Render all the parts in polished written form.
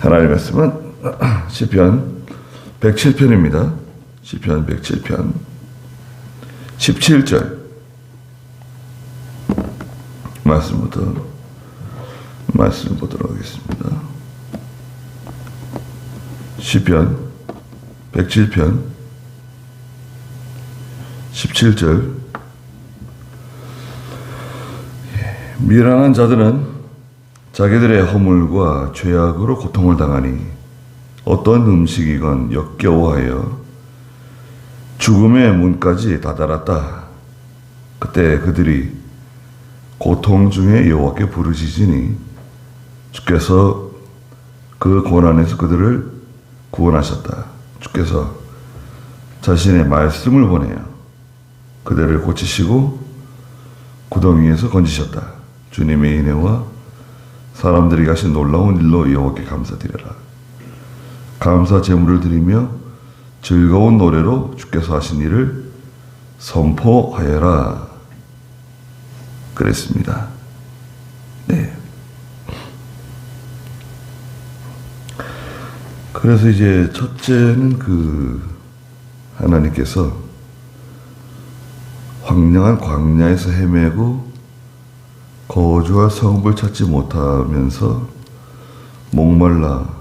하나님의 말씀은 시편 107편입니다. 시편 107편 17절 말씀 보도록 하겠습니다. 시편 107편 17절 미련한 자들은 자기들의 허물과 죄악으로 고통을 당하니 어떤 음식이건 역겨워하여 죽음의 문까지 다다랐다. 그때 그들이 고통 중에 여호와께 부르짖으니 주께서 그 고난에서 그들을 구원하셨다. 주께서 자신의 말씀을 보내어 그들을 고치시고 구덩이에서 건지셨다. 주님의 은혜와 사람들이 하신 놀라운 일로 여호와께 감사드려라. 감사 제물을 드리며 즐거운 노래로 주께서 하신 일을 선포하여라. 그랬습니다. 네. 그래서 이제 첫째는 하나님께서 황량한 광야에서 헤매고 거주할 성읍을 찾지 못하면서 목말라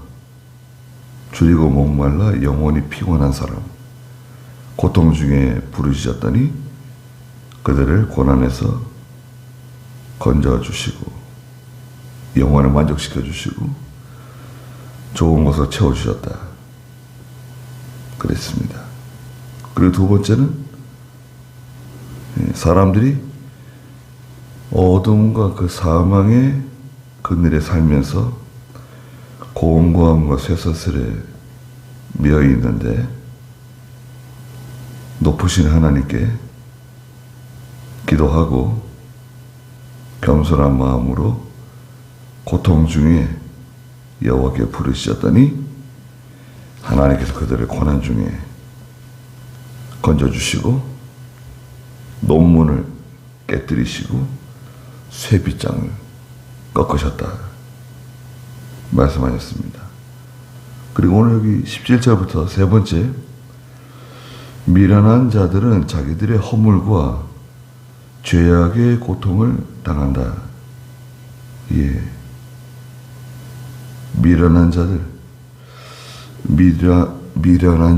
영원히 피곤한 사람, 고통 중에 부르짖었더니 그들을 고난에서 건져주시고 영혼을 만족시켜주시고 좋은 것을 채워주셨다. 그랬습니다. 그리고 두 번째는 사람들이 어둠과 그 사망의 그늘에 살면서 공고함과 쇠사슬에 미어 있는데 높으신 하나님께 기도하고 겸손한 마음으로 고통 중에 여호와께 부르짖었더니 하나님께서 그들을 고난 중에 건져주시고 논문을 깨뜨리시고 쇠빗장을 꺾으셨다 말씀하셨습니다. 그리고 오늘 여기 17절부터 세 번째, 미련한 자들은 자기들의 허물과 죄악의 고통을 당한다. 예. 미련한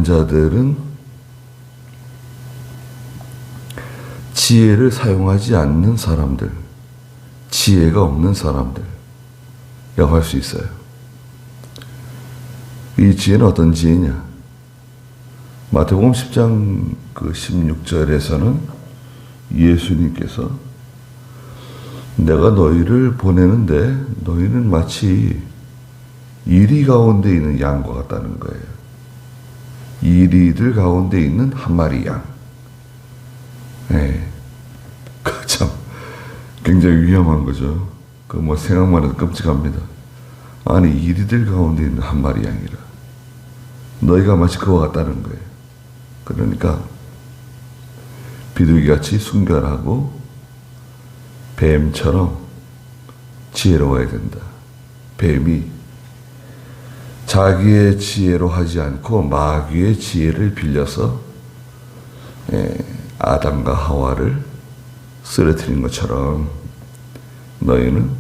자들은 지혜를 사용하지 않는 사람들, 지혜가 없는 사람들 라고 할 수 있어요. 이 지혜는 어떤 지혜냐? 마태복음 10장 16절에서는 예수님께서 내가 너희를 보내는데 너희는 마치 이리 가운데 있는 양과 같다는 거예요. 이리들 가운데 있는 한 마리 양. 네. 참 굉장히 위험한 거죠. 생각만 해도 끔찍합니다. 아니 이리들 가운데 있는 한 마리 양이라. 너희가 마치 그와 같다는 거예요. 그러니까 비둘기같이 순결하고 뱀처럼 지혜로워야 된다. 뱀이 자기의 지혜로 하지 않고 마귀의 지혜를 빌려서 아담과 하와를 쓰러뜨린 것처럼 너희는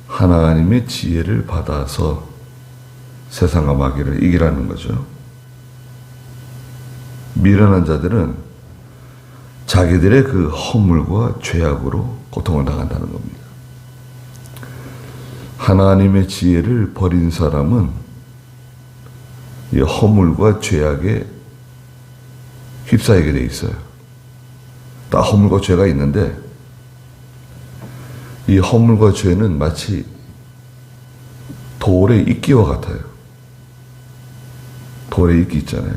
하나님의 지혜를 받아서 세상과 마귀를 이기라는 거죠. 미련한 자들은 자기들의 그 허물과 죄악으로 고통을 당한다는 겁니다. 하나님의 지혜를 버린 사람은 이 허물과 죄악에 휩싸이게 돼 있어요. 다 허물과 죄가 있는데 이 허물과 죄는 마치 돌의 이끼와 같아요. 돌의 이끼 있잖아요.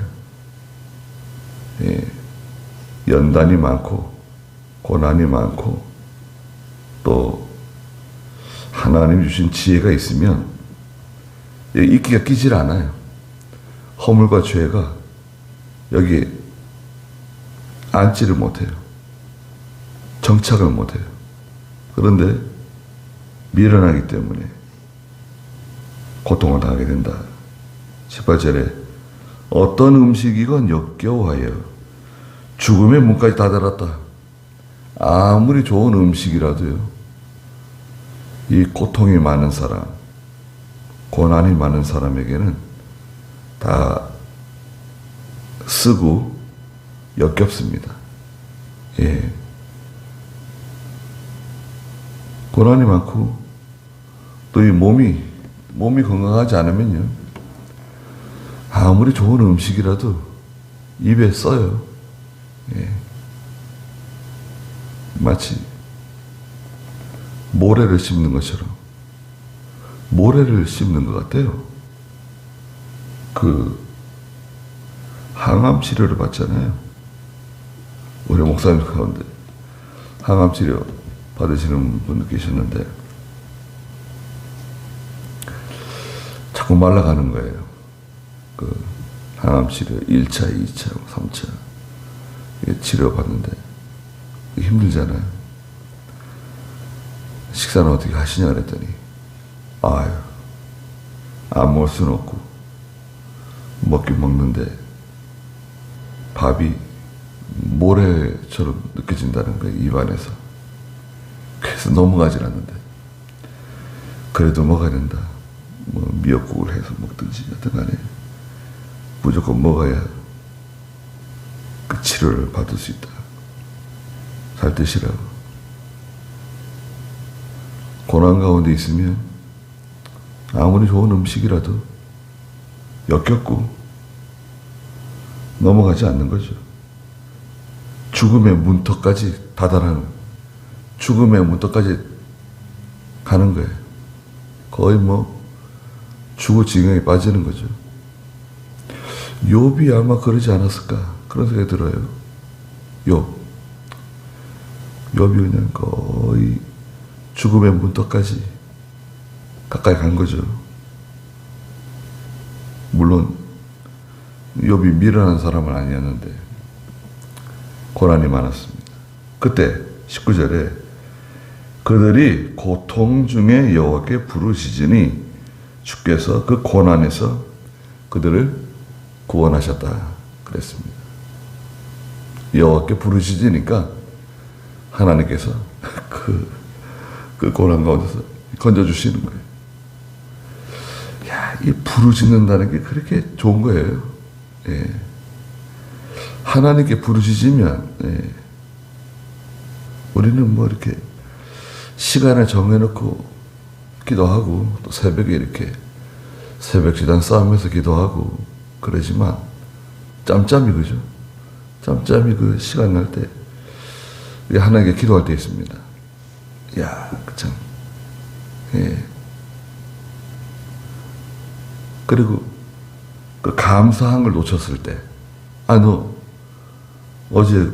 예. 연단이 많고 고난이 많고 또 하나님 주신 지혜가 있으면 이끼가 끼질 않아요. 허물과 죄가 여기에 앉지를 못해요. 정착을 못해요. 그런데 미련하기 때문에 고통을 당하게 된다. 18절에 어떤 음식이건 역겨워하여 죽음의 문까지 다다랐다. 아무리 좋은 음식이라도요, 이 고통이 많은 사람, 고난이 많은 사람에게는 다 쓰고 역겹습니다. 예. 고난이 많고 또 이 몸이 건강하지 않으면요, 아무리 좋은 음식이라도 입에 써요. 예. 마치 모래를 씹는 것처럼 모래를 씹는 것 같아요. 그 항암 치료를 받잖아요. 우리 목사님 가운데 항암 치료 받으시는 분 계셨는데 자꾸 말라가는 거예요. 그 항암 치료 1차, 2차, 3차 치료 받는데 힘들잖아요. 식사는 어떻게 하시냐 그랬더니 아유, 안 먹을 수는 없고 먹긴 먹는데 밥이 모래처럼 느껴진다는 거예요, 입안에서. 그래서 넘어가질 않는데 그래도 먹어야 된다. 뭐 미역국을 해서 먹든지 하여튼 간에 무조건 먹어야 그 치료를 받을 수 있다. 잘 드시라고. 고난 가운데 있으면 아무리 좋은 음식이라도 역겹고 넘어가지 않는 거죠. 죽음의 문턱까지 다다라는, 죽음의 문턱까지 가는 거예요. 거의 뭐 죽을 지경에 빠지는 거죠. 욥이 아마 그러지 않았을까 그런 생각이 들어요. 욥이 그냥 거의 죽음의 문턱까지 가까이 간 거죠. 물론 욥이 미련한 사람은 아니었는데 고난이 많았습니다. 그때 19절에 그들이 고통 중에 여호와께 부르짖으니 주께서 그 고난에서 그들을 구원하셨다 그랬습니다. 여호와께 부르짖으니까 하나님께서 그 고난 가운데서 건져주시는 거예요. 야, 이 부르짖는다는 게 그렇게 좋은 거예요. 예. 하나님께 부르짖으면, 예. 우리는 뭐 이렇게 시간을 정해놓고 기도하고 또 새벽에 이렇게 새벽 기도 싸우면서 기도하고 그러지만 짬짬이 그죠? 짬짬이 그 시간 날 때 하나님께 기도할 때 있습니다. 야, 참. 예. 그리고 그 감사한 걸 놓쳤을 때, 너 어제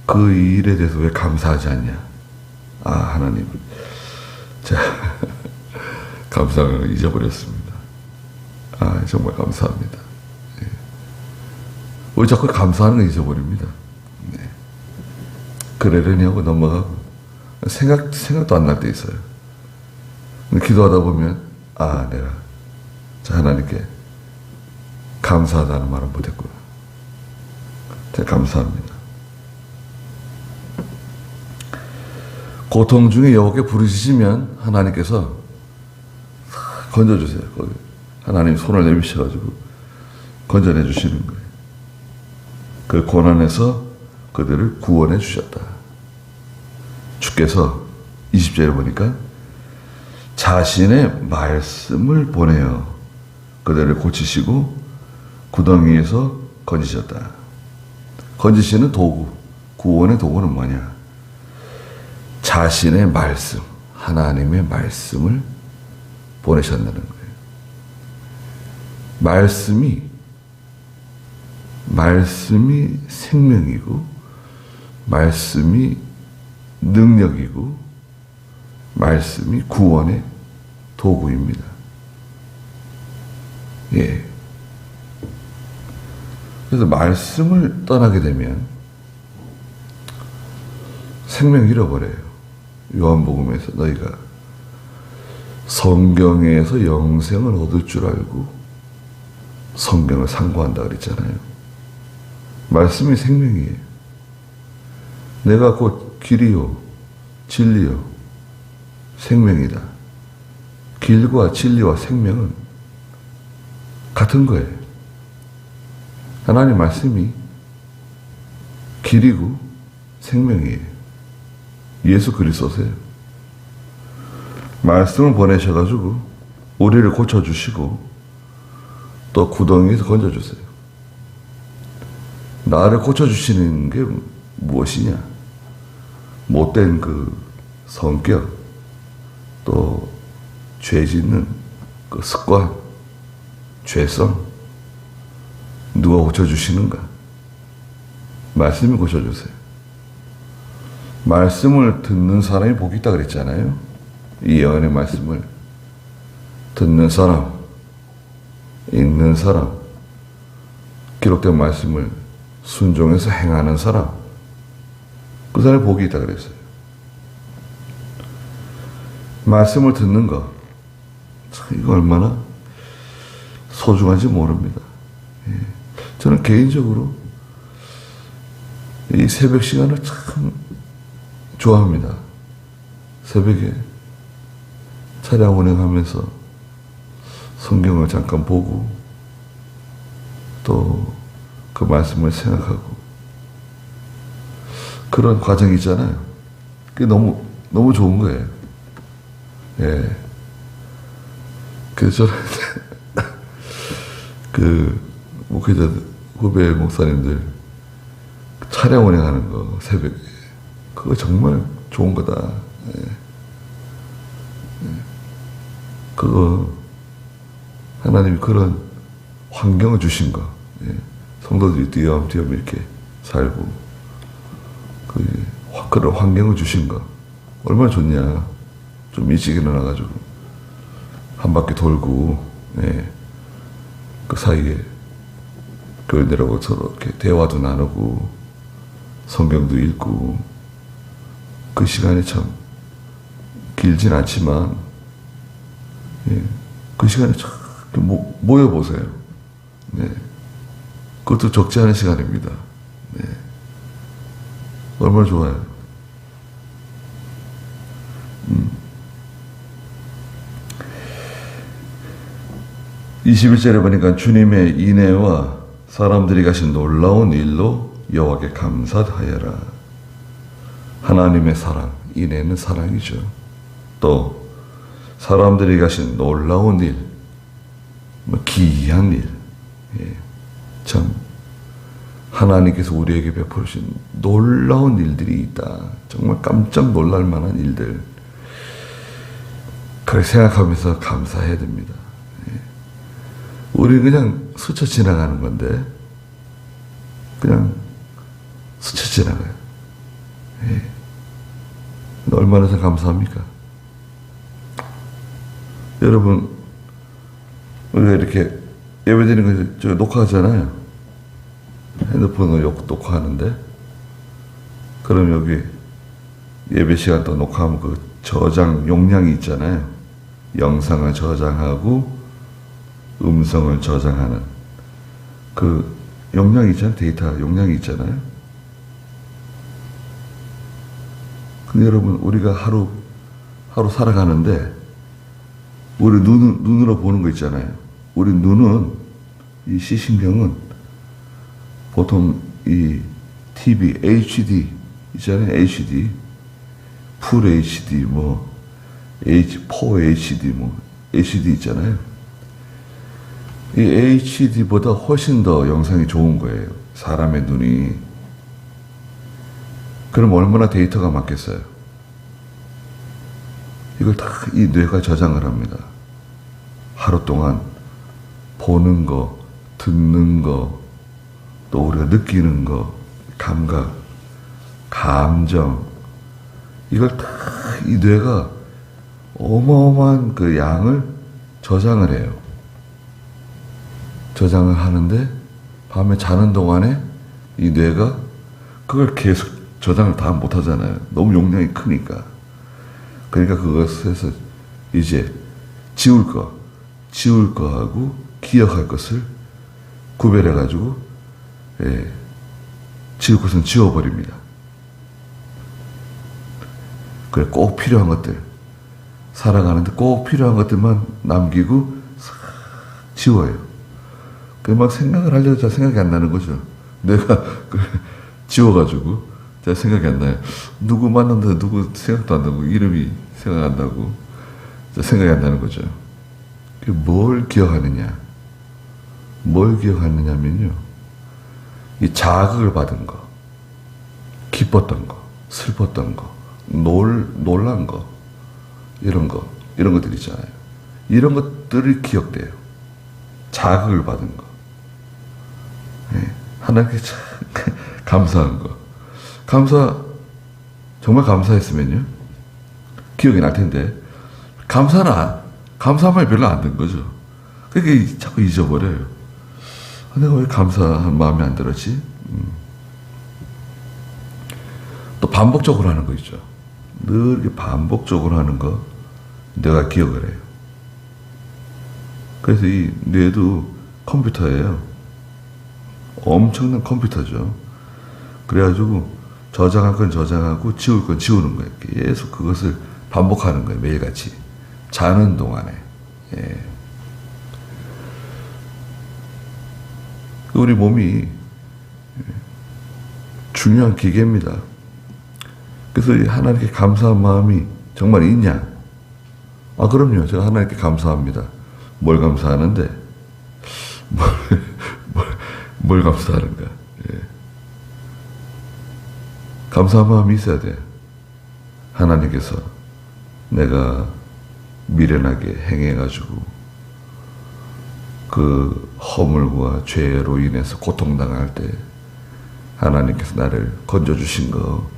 그 일에 대해서 왜 감사하지 않냐? 하나님, 제가 감사한 걸 잊어버렸습니다. 정말 감사합니다. 예. 우리 자꾸 감사하는 걸 잊어버립니다. 네. 그러려니 하고 넘어가고 생각도 안 날 때 있어요. 기도하다 보면 내가 하나님께 감사하다는 말을 못했구나. 제가 감사합니다. 고통 중에 여호와께 부르짖으면 하나님께서 건져주세요. 거기 하나님 손을 내미셔가지고 건져내 주시는 거예요. 그 고난에서 그들을 구원해 주셨다. 주께서 20절에 보니까 자신의 말씀을 보내어 그들을 고치시고 구덩이에서 건지셨다. 건지시는 도구, 구원의 도구는 뭐냐? 자신의 말씀, 하나님의 말씀을 보내셨다는 거예요. 말씀이 생명이고, 말씀이 능력이고, 말씀이 구원의 도구입니다. 예. 그래서 말씀을 떠나게 되면 생명 잃어버려요. 요한복음에서 너희가 성경에서 영생을 얻을 줄 알고 성경을 상고한다 그랬잖아요. 말씀이 생명이에요. 내가 곧 길이요 진리요 생명이다. 길과 진리와 생명은 같은 거예요. 하나님 말씀이 길이고 생명이에요. 예수 그리스도세요. 말씀을 보내셔가지고 우리를 고쳐주시고 또 구덩이에서 건져주세요. 나를 고쳐주시는 게 무엇이냐? 못된 그 성격, 또 죄 짓는 그 습관, 죄성, 누가 고쳐주시는가? 말씀이 고쳐주세요. 말씀을 듣는 사람이 복이 있다 그랬잖아요. 이 예언의 말씀을 듣는 사람, 읽는 사람, 기록된 말씀을 순종해서 행하는 사람, 그 사람이 복이 있다 그랬어요. 말씀을 듣는 거, 이거 얼마나 소중한지 모릅니다. 저는 개인적으로 이 새벽 시간을 참 좋아합니다. 새벽에 차량 운행하면서 성경을 잠깐 보고 또 그 말씀을 생각하고 그런 과정이 있잖아요. 그게 너무 좋은 거예요. 예. 그래서 저는 그 목회자 후배 목사님들 차량 운행하는 거 새벽에 그거 정말 좋은 거다. 예. 그거 하나님이 그런 환경을 주신 거. 예. 성도들이 띄엄띄엄 이렇게 살고 그런 환경을 주신 거 얼마나 좋냐. 좀 일찍 일어나가지고 한 바퀴 돌고 예. 그 사이에 교회 내려가서 서로 이렇게 대화도 나누고 성경도 읽고 그 시간이 참 길진 않지만 예. 그 시간에 참 모여보세요. 네. 그것도 적지 않은 시간입니다. 네. 얼마나 좋아요. 21절에 보니까 주님의 인애와 사람들이 가신 놀라운 일로 여호와께 감사하여라. 하나님의 사랑, 인애는 사랑이죠. 또 사람들이 가신 놀라운 일, 기이한 일, 예. 참 하나님께서 우리에게 베푸신 놀라운 일들이 있다. 정말 깜짝 놀랄 만한 일들. 그렇게 생각하면서 감사해야 됩니다. 예. 우리는 그냥 스쳐 지나가는 건데 그냥 스쳐 지나가요. 예. 얼마나 더 감사합니까? 여러분 우리가 이렇게 예배드리는 거 녹화하잖아요. 핸드폰으로 녹화하는데 그럼 여기 예배 시간 또 녹화하면 그 저장 용량이 있잖아요. 영상을 저장하고 음성을 저장하는 그 용량이 있잖아요. 데이터 용량이 있잖아요. 근데 여러분 우리가 하루 살아가는데 우리 눈으로 보는 거 있잖아요. 우리 눈은 이 시신경은 보통 이 TV HD 있잖아요. HD, 풀 HD, 뭐 4HD, 뭐 HD 있잖아요. 이 HD보다 훨씬 더 영상이 좋은 거예요. 사람의 눈이. 그럼 얼마나 데이터가 많겠어요? 이걸 다 이 뇌가 저장을 합니다. 하루 동안 보는 거, 듣는 거, 또 우리가 느끼는 거, 감각, 감정, 이걸 다 이 뇌가 어마어마한 그 양을 저장을 해요. 저장을 하는데 밤에 자는 동안에 이 뇌가 그걸 계속 저장을 다 못하잖아요. 너무 용량이 크니까. 그러니까 그것에서 이제 지울 거하고 기억할 것을 구별해가지고, 예, 지울 것은 지워버립니다. 그래, 꼭 필요한 것들, 살아가는데 꼭 필요한 것들만 남기고 싹 지워요. 그 막 생각을 하려도 잘 생각이 안 나는 거죠. 내가 지워가지고 잘 생각이 안 나요. 누구 만난다, 누구 생각도 안 나고, 이름이 생각 안 나고, 생각이 안 나는 거죠. 뭘 기억하느냐? 뭘 기억하느냐면요, 이 자극을 받은 거, 기뻤던 거, 슬펐던 거, 놀란 거, 이런 것들 있잖아요. 이런 것들이 기억돼요. 자극을 받은 거. 네. 하나님께 참 감사한 거. 정말 감사했으면요, 기억이 날 텐데, 감사한 말이 별로 안 든 거죠. 그게 자꾸 잊어버려요. 내가 왜 감사한 마음이 안 들었지? 또 반복적으로 하는 거 있죠. 늘 이렇게 반복적으로 하는 거, 내가 기억을 해요. 그래서 이 뇌도 컴퓨터예요. 엄청난 컴퓨터죠. 그래가지고 저장할 건 저장하고 지울 건 지우는 거예요. 계속 그것을 반복하는 거예요. 매일같이. 자는 동안에. 예. 우리 몸이 중요한 기계입니다. 그래서 하나님께 감사한 마음이 정말 있냐? 그럼요. 제가 하나님께 감사합니다. 뭘 감사하는데? 뭘 감사하는가? 예. 감사한 마음이 있어야 돼. 하나님께서 내가 미련하게 행해가지고 그 허물과 죄로 인해서 고통당할 때 하나님께서 나를 건져주신 거,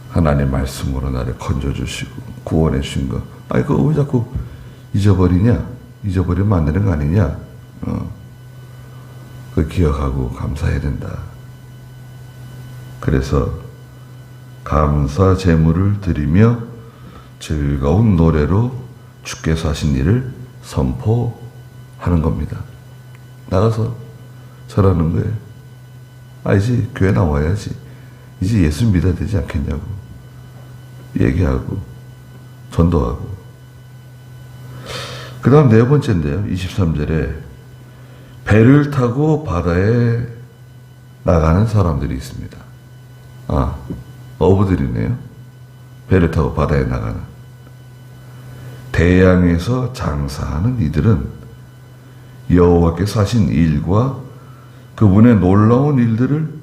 하나님 말씀으로 나를 건져주시고 구원해 주신 거, 그거 왜 자꾸 잊어버리냐? 잊어버리면 안 되는 거 아니냐? 그 기억하고 감사해야 된다. 그래서 감사 제물을 드리며 즐거운 노래로 주께서 하신 일을 선포하는 겁니다. 나가서 절하는 거예요. 이제 교회 나와야지. 이제 예수 믿어야 되지 않겠냐고 얘기하고 전도하고. 그 다음 네 번째인데요. 23절에 배를 타고 바다에 나가는 사람들이 있습니다. 어부들이네요. 배를 타고 바다에 나가는. 대양에서 장사하는 이들은 여호와께서 하신 일과 그분의 놀라운 일들을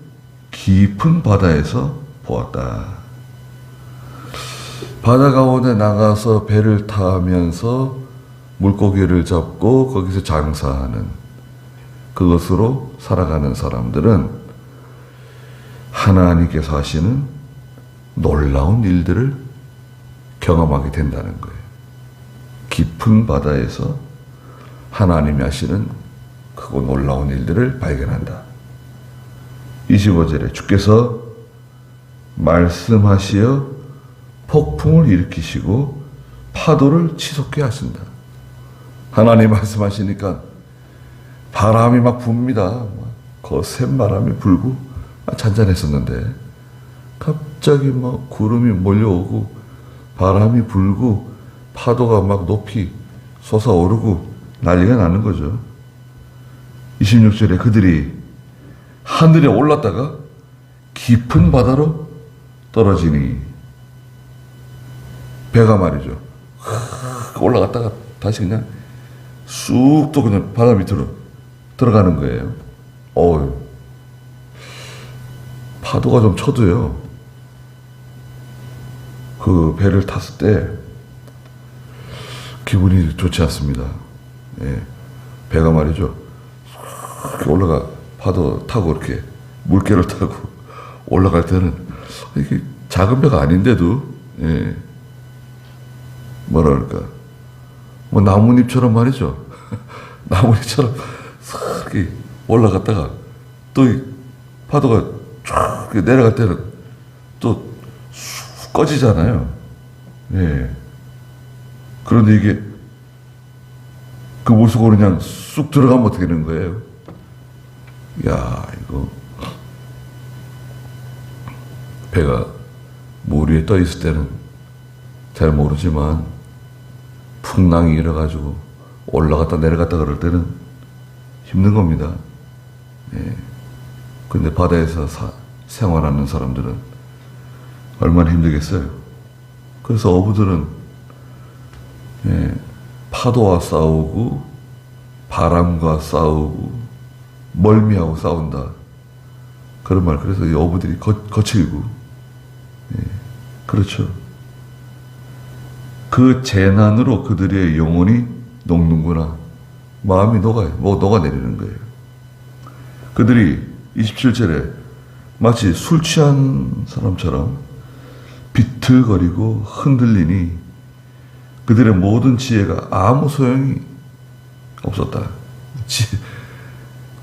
깊은 바다에서 보았다. 바다 가운데 나가서 배를 타면서 물고기를 잡고 거기서 장사하는, 그것으로 살아가는 사람들은 하나님께서 하시는 놀라운 일들을 경험하게 된다는 거예요. 깊은 바다에서 하나님이 하시는 크고 놀라운 일들을 발견한다. 25절에 주께서 말씀하시어 폭풍을 일으키시고 파도를 치솟게 하신다. 하나님 말씀하시니까 바람이 막 붑니다. 거센 바람이 불고 잔잔했었는데 갑자기 막 구름이 몰려오고 바람이 불고 파도가 막 높이 솟아오르고 난리가 나는 거죠. 26절에 그들이 하늘에 올랐다가 깊은 바다로 떨어지니, 배가 말이죠, 올라갔다가 다시 그냥 쑥 또 그냥 바다 밑으로 들어가는 거예요. 파도가 좀 쳐도요, 그 배를 탔을 때 기분이 좋지 않습니다. 예. 배가 말이죠, 이렇게 올라가, 파도 타고 이렇게 물개를 타고 올라갈 때는 이게 작은 배가 아닌데도, 예, 뭐라 그럴까, 뭐 나뭇잎처럼 말이죠. 나뭇잎처럼 이렇게 올라갔다가 또 파도가 쫙 내려갈 때는 또 쑥 꺼지잖아요. 예. 그런데 이게 그 물속으로 그냥 쑥 들어가면 어떻게 되는 거예요? 야, 이거 배가 물 위에 떠 있을 때는 잘 모르지만 풍랑이 일어가지고 올라갔다 내려갔다 그럴 때는 힘든 겁니다. 예. 근데 바다에서 생활하는 사람들은 얼마나 힘들겠어요. 그래서 어부들은 예, 파도와 싸우고 바람과 싸우고 멀미하고 싸운다. 그런 말. 그래서 이 어부들이 거칠고 예, 그렇죠. 그 재난으로 그들의 영혼이 녹는구나. 마음이 녹아요. 녹아내리는 거예요. 그들이 27절에 마치 술 취한 사람처럼 비틀거리고 흔들리니 그들의 모든 지혜가 아무 소용이 없었다.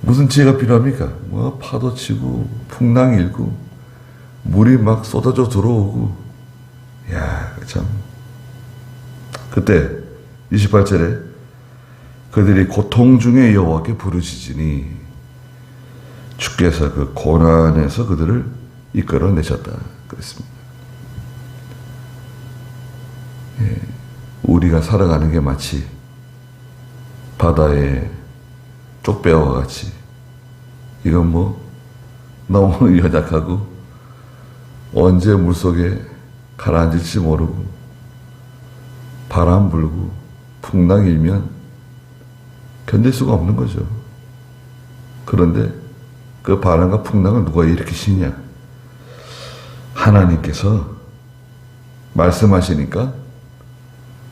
무슨 지혜가 필요합니까? 뭐 파도 치고 풍랑이 일고 물이 막 쏟아져 들어오고, 야, 참. 그때 28절에 그들이 고통 중에 여호와께 부르짖으니 주께서 그 고난에서 그들을 이끌어내셨다 그랬습니다. 예, 우리가 살아가는 게 마치 바다의 쪽배와 같이, 이건 뭐 너무 연약하고 언제 물속에 가라앉을지 모르고 바람 불고 풍랑 일면 견딜 수가 없는 거죠. 그런데 그 바람과 풍랑을 누가 일으키시냐? 하나님께서 말씀하시니까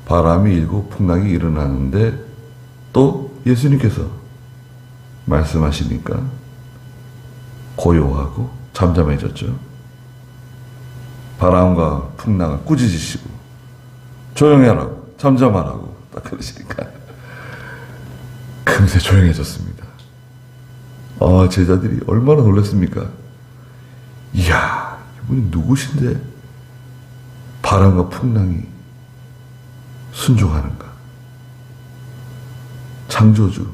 바람이 일고 풍랑이 일어나는데, 또 예수님께서 말씀하시니까 고요하고 잠잠해졌죠. 바람과 풍랑을 꾸짖으시고 조용해라고, 잠잠하라고 딱 그러시니까 금세 조용해졌습니다. 아, 제자들이 얼마나 놀랐습니까? 이야, 이분이 누구신데 바람과 풍랑이 순종하는가? 창조주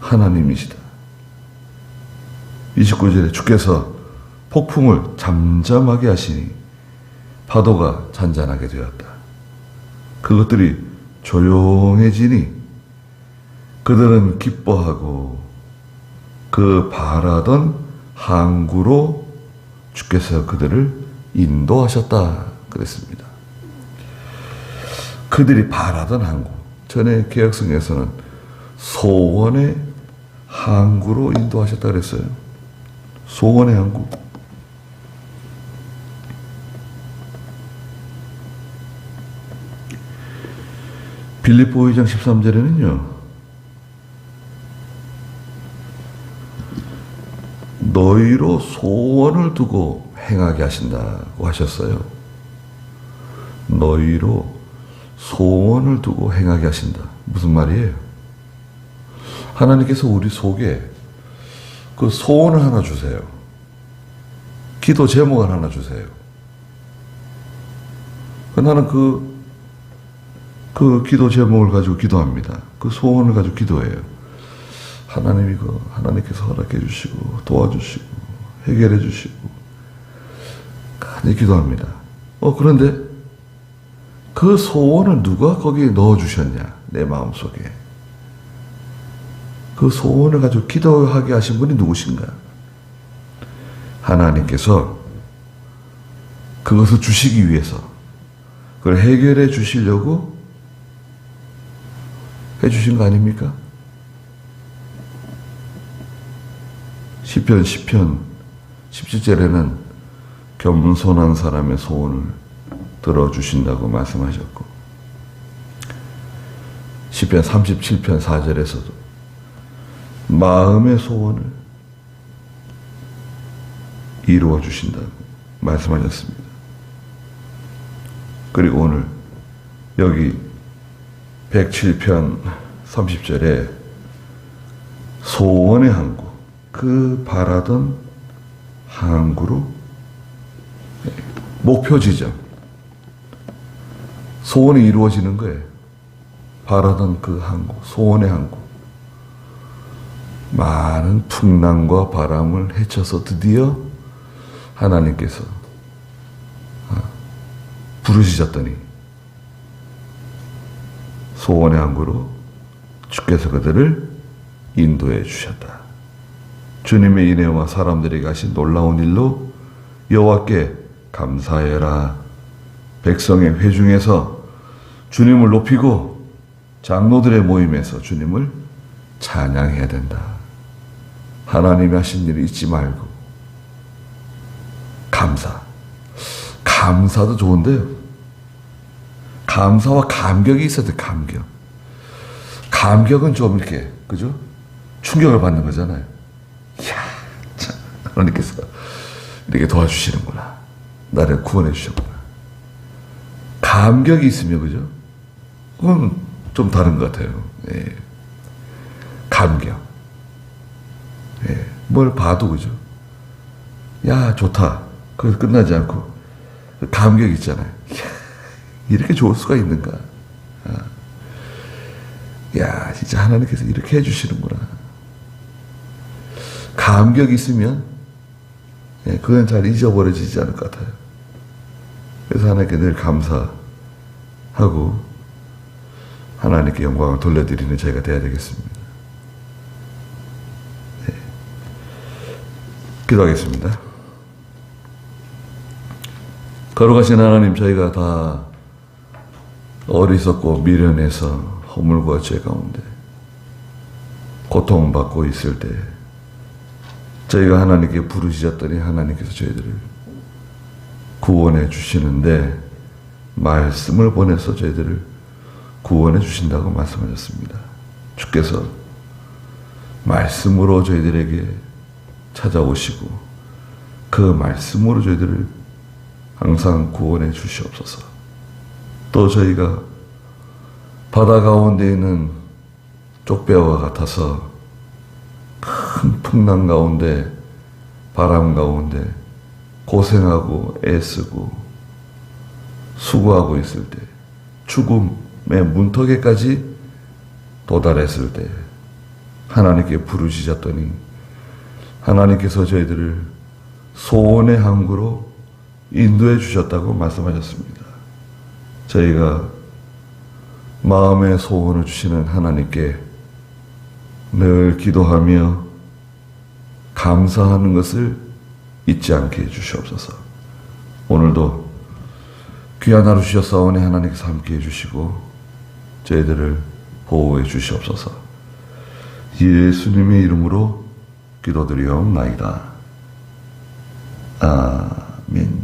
하나님이시다. 29절에 주께서 폭풍을 잠잠하게 하시니 파도가 잔잔하게 되었다. 그것들이 조용해지니 그들은 기뻐하고 그 바라던 항구로 주께서 그들을 인도하셨다 그랬습니다. 그들이 바라던 항구. 전에 개혁성에서는 소원의 항구로 인도하셨다 그랬어요. 소원의 항구. 빌립보 2장 13절에는요. 너희로 소원을 두고 행하게 하신다고 하셨어요. 너희로 소원을 두고 행하게 하신다. 무슨 말이에요? 하나님께서 우리 속에 그 소원을 하나 주세요. 기도 제목을 하나 주세요. 나는 그 기도 제목을 가지고 기도합니다. 그 소원을 가지고 기도해요. 하나님께서 허락해 주시고 도와주시고 해결해 주시고 간절히 기도합니다. 그런데 그 소원을 누가 거기에 넣어 주셨냐? 내 마음속에. 그 소원을 가지고 기도하게 하신 분이 누구신가? 하나님께서 그것을 주시기 위해서, 그걸 해결해 주시려고 해주신 거 아닙니까? 시편 17절에는 겸손한 사람의 소원을 들어주신다고 말씀하셨고, 시편 37편 4절에서도 마음의 소원을 이루어 주신다고 말씀하셨습니다. 그리고 오늘 여기 107편 30절에 소원의 항구, 그 바라던 항구로, 목표 지점, 소원이 이루어지는 거예요. 바라던 그 항구, 소원의 항구, 많은 풍랑과 바람을 헤쳐서 드디어 하나님께서 부르시셨더니 소원의 항구로 주께서 그들을 인도해 주셨다. 주님의 인애와 사람들에게 하신 놀라운 일로 여호와께 감사해라. 백성의 회중에서 주님을 높이고 장로들의 모임에서 주님을 찬양해야 된다. 하나님이 하신 일을 잊지 말고 감사도 좋은데요. 감사와 감격이 있어야 돼. 감격은 좀 이렇게, 그죠? 충격을 받는 거잖아요. 이야, 참, 하나님께서 이렇게 도와주시는구나. 나를 구원해 주셨구나. 감격이 있으면, 그죠? 그건 좀 다른 것 같아요. 예. 감격. 예. 뭘 봐도, 그죠? 야, 좋다. 그래서 끝나지 않고, 감격 있잖아요. 이야, 이렇게 좋을 수가 있는가. 야, 진짜 하나님께서 이렇게 해주시는구나. 감격이 있으면, 예, 그건 잘 잊어버려지지 않을 것 같아요. 그래서 하나님께 늘 감사하고, 하나님께 영광을 돌려드리는 저희가 되어야 되겠습니다. 네. 기도하겠습니다. 거룩하신 하나님, 저희가 다 어리석고 미련해서 허물과 죄 가운데 고통받고 있을 때 저희가 하나님께 부르시셨더니 하나님께서 저희들을 구원해 주시는데 말씀을 보내서 저희들을 구원해 주신다고 말씀하셨습니다. 주께서 말씀으로 저희들에게 찾아오시고 그 말씀으로 저희들을 항상 구원해 주시옵소서. 또 저희가 바다 가운데 있는 쪽배와 같아서 큰 풍랑 가운데, 바람 가운데 고생하고 애쓰고 수고하고 있을 때, 죽음의 문턱에까지 도달했을 때 하나님께 부르시셨더니 하나님께서 저희들을 소원의 항구로 인도해 주셨다고 말씀하셨습니다. 저희가 마음의 소원을 주시는 하나님께 늘 기도하며 감사하는 것을 잊지 않게 해주시옵소서. 오늘도 귀한 하루 주셨사오니 하나님께서 함께 해주시고 저희들을 보호해 주시옵소서. 예수님의 이름으로 기도드리옵나이다. 아멘.